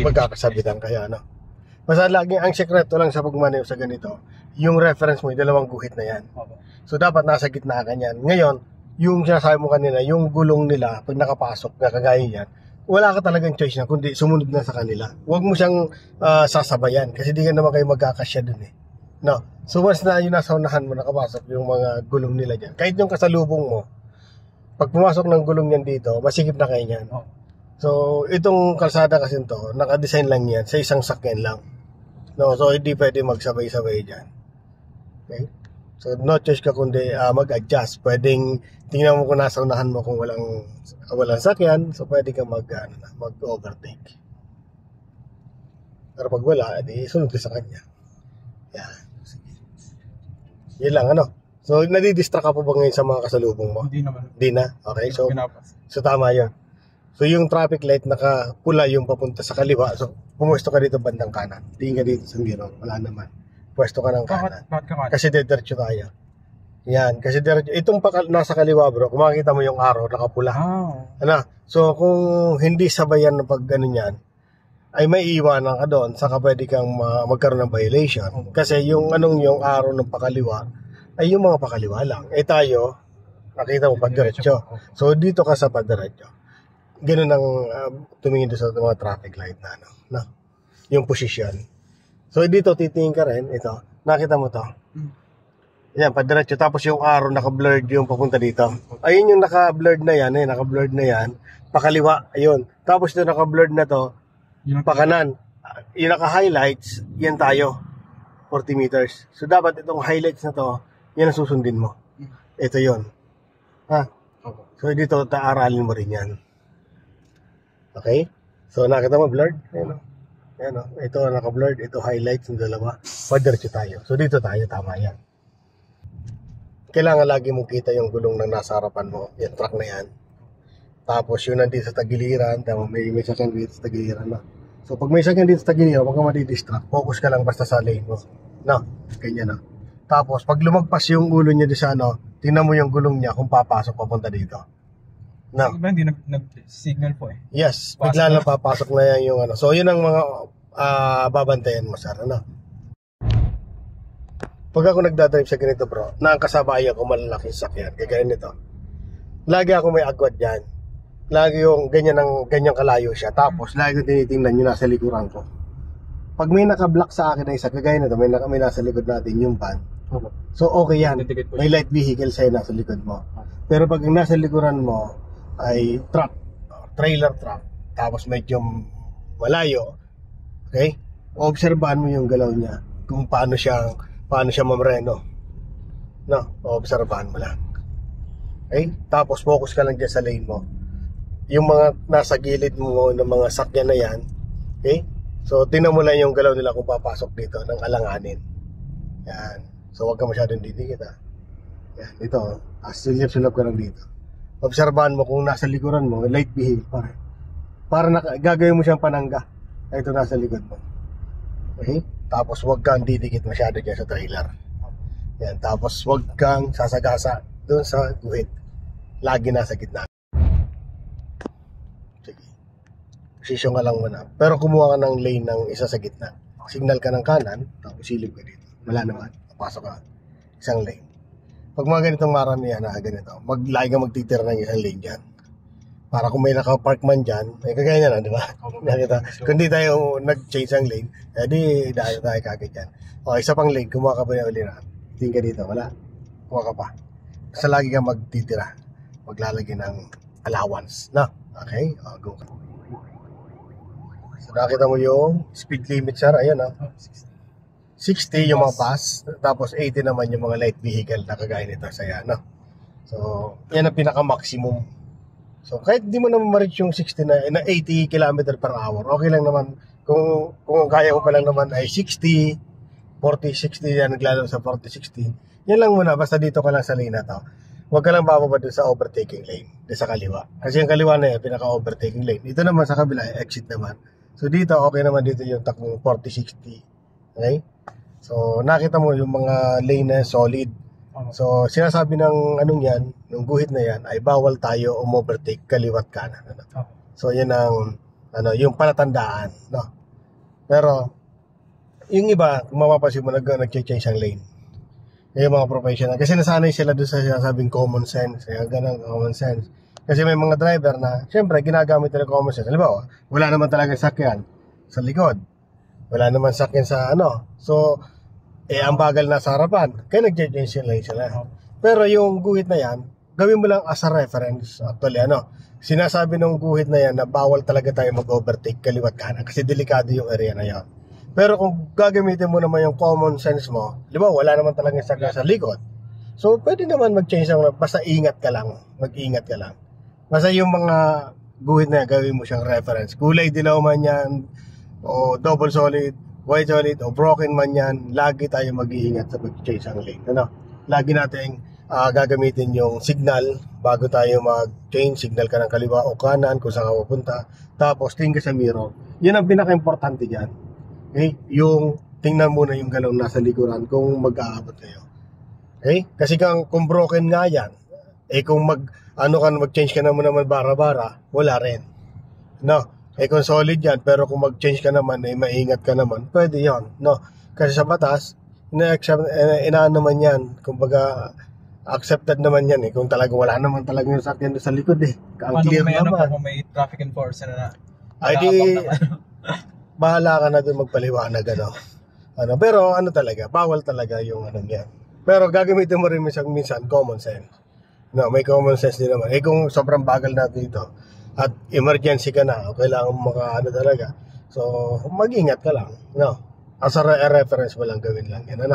magkakasabitan kayo, ano. Basta laging ang sekreto lang sa pagmaneho sa ganito, yung reference mo, yung dalawang guhit na yan. So dapat nasa gitna ka niyan. Ngayon, yung sinasabi mo kanina, yung gulong nila, pag nakapasok na kagaya yan, wala ka talagang choice na, kundi sumunod na sa kanila. Huwag mo siyang sasabayan, kasi di ka naman kayo magkakasya dun eh. No? So once na yung nasa unahan mo, nakapasok yung mga gulong nila dyan, kahit yung kasalubong mo, pag pumasok ng gulong yan dito, masikip na kayo yan. So itong kalsada kasi to, nakadesign lang yan sa isang sakyan lang. No? So hindi pwede magsabay-sabay dyan. Okay? So no choice ka kundi mag-adjust. Pwedeng tingnan mo kung nasa unahan mo kung walang sakyan, so pwede kang mag-overtake. Pero pag wala, edi sunod ka sa kanya. Yan. Sige. Yan lang, ano? So nadidistract ka pa ba ngayon sa mga kasalubong mo? Hindi naman. Hindi na? Okay, so tama yun. So yung traffic light nakapula yung papunta sa kaliwa, so pumuesto ka dito bandang kanan. Tingin ka dito sa mirror, wala naman. Pwesto ka ng kanan. Kasi diretso tayo. Yan, kasi diretso. Itong nasa kaliwa bro, kung makikita mo yung araw, nakapula. Ano? So kung hindi sabayan ng pag ano yan, ay may iwanan ka doon, saka pwede kang magkaroon ng violation. Kasi yung yung araw ng pakaliwa, ay yung mga pakaliwa lang. Eh tayo, nakita mo pa diretso. So dito ka sa padiretso. Ganun ang tumingin doon sa mga traffic light na ano, no? Yung position. So dito titingin ka rin, ito. Nakita mo to? Yan, padiretso. Tapos yung arrow naka-blurred yung papunta dito. Ayun yung naka-blurred na yan, naka-blurred na yan. Pakaliwa, ayun. Tapos ito naka-blurred na to, pakanan. Yung naka-highlights, yan tayo. 40 meters. So dapat itong highlights na to, yan ang susundin mo. Ito yon. Ha? So dito, taaralin mo rin yan. Okay? So nakita mo blurred? Ayan o. Ayan o. Ito naka-blurred. Ito highlights ng dalawa. Padiretso tayo. So dito tayo. Tama yan. Kailangan lagi mong kita yung gulong na nasa harapan mo. Yung truck na yan. Tapos yun nandito sa tagiliran. Tama, may sakyan dito sa tagiliran na. So pag may sakyan dito sa tagiliran, huwag ka madidistract. Focus ka lang basta sa lane mo. No? Ganyan na. Tapos pag lumagpas yung ulo niya di sa ano, tingnan mo yung gulong niya kung papasok papunta dito. No. Iba hindi nag-signal po eh. Yes, bigla lang papasok na yan yung ano. So yun ang mga babantayan mo sir, ano. Pag ako nagdadrive sa ganito bro, nakakasabayan ko malalaking sakyan, kaya nito. Lagi ako may agwat dyan. Lagi yung ganyang kalayo siya. Tapos lagi ko tinitingnan yung nasa likuran ko. Pag may naka-block sa akin na isa, kagaya nito, may nasa likod natin yung van. So okay yan, may light vehicle sa'yo nasa likod mo. Pero pag nasa likuran mo ay truck, trailer truck, tapos medyo malayo, okay? Obserbahan mo yung galaw niya, kung paano siya mamreno. No, obserbahan mo lang. Okay? Tapos focus ka lang dyan sa lane mo. Yung mga nasa gilid mo ng mga sakyan na yan, okay? So tingnan mo lang yung galaw nila kung papasok dito ng alanganin. Yan. So huwag ka masyadong didikit ha. Yan, dito. Silip-silip ka lang dito. Obserbahan mo kung nasa likuran mo, light vehicle para gagawin mo siyang panangga. Ito nasa likod mo. Okay? Tapos huwag kang didikit masyado dyan sa trailer. Yan. Tapos huwag kang sasagasa doon sa guhit. Lagi nasa gitna. Sige. Posisyon ka lang muna. Pero kumuha ka ng lane ng isa sa gitna. Signal ka ng kanan, tapos silip ka dito. Wala naman. Pasok ka. Isang lane. Pag mga ganitong maramihan na ganito, lagi ka magtitira ng isang lane dyan. Para kung may nakapark man dyan, ay kagaya na, di ba? Kung di tayo nag-change ang lane, di dahil tayo kagad dyan. O, isa pang lane, kumuha ka ba yung ulira? Tingin ka dito, wala. Kumuha ka pa. Basta lagi ka magtitira. Maglalagay ng allowance. Na? Okay? O, go ka. So, nakita mo yung speed limit, sir. Ayan, ha? 60 yung mga bus, tapos 80 naman yung mga light vehicle na kagaya nito sa yan, no? So, yan ang pinaka-maximum. So, kahit di mo naman ma-reach yung 60 na 80 km per hour, okay lang naman. Kung kaya mo pa lang naman ay 60, 40, 60, yan naglalaro sa 40, 60. Yan lang muna, basta dito ka lang sa lane na to. Huwag ka lang bababa doon sa overtaking lane, doon sa kaliwa. Kasi yung kaliwa na yan, pinaka-overtaking lane. Dito naman sa kabila, exit naman. So, dito, okay naman dito yung takbong 40, 60. Okay? So, nakita mo yung mga lane na solid. So, sinasabi ng anong yan, ng guhit na yan, ay bawal tayo overtake kaliwat kanan. So, yan ang yung palatandaan, no? Pero yung iba, kung mapapansin mo, nag-change ang lane. Yung mga professional. Kasi nasanay sila doon sa sinasabing common sense. Kaya ganun, common sense. Kasi may mga driver na, syempre, ginagamit nila common sense. Halimbawa, wala naman talaga sakyan sa likod. Wala naman sakyan sa So, ang bagal na sa harapan. Kaya nag-change yung lane sila. Pero yung guhit na yan, gawin mo lang as a reference. Actually, sinasabi ng guhit na yan na bawal talaga tayo mag-overtake kaliwat kanan. Kasi delikado yung area na yan. Pero kung gagamitin mo naman yung common sense mo, di ba, wala naman talagang sakya sa likod. So, pwede naman mag-change lang, basta ingat ka lang. Mag-ingat ka lang. Basta yung mga guhit na yan, gawin mo siyang reference. Kulay dilaw man yan, o double solid, white solid, o broken man yan, lagi tayo mag-iingat sa mag-change ang lane. Lagi natin gagamitin yung signal bago tayo mag-change. Signal ka ng kaliwa o kanan kung saan ka pupunta. Tapos, tingin ka sa mirror. Yan ang pinaka-importante dyan. Okay? Yung tingnan muna yung galaw nasa likuran kung mag-aabot kayo. Okay? Kasi kung broken nga yan, kung mag-change ka naman bara-bara, wala rin. No? Kung solid yan, pero kung mag-change ka naman, maingat ka naman, pwede yon. No? Kasi sa batas, inaan naman yan. Kumbaga, accepted naman yan kung talagang wala naman talaga yung sakyan sa likod Ang clear naman. Kung may traffic enforcer na bahala ka na doon magpaliwanag pero talaga bawal talaga yung yan. Pero gagamitin mo rin minsan common sense. May common sense din naman. Kung sobrang bagal na dito at emergency ka na, o kailangan mo talaga. So, mag-ingat ka lang, As a reference mo lang gawin lang yan,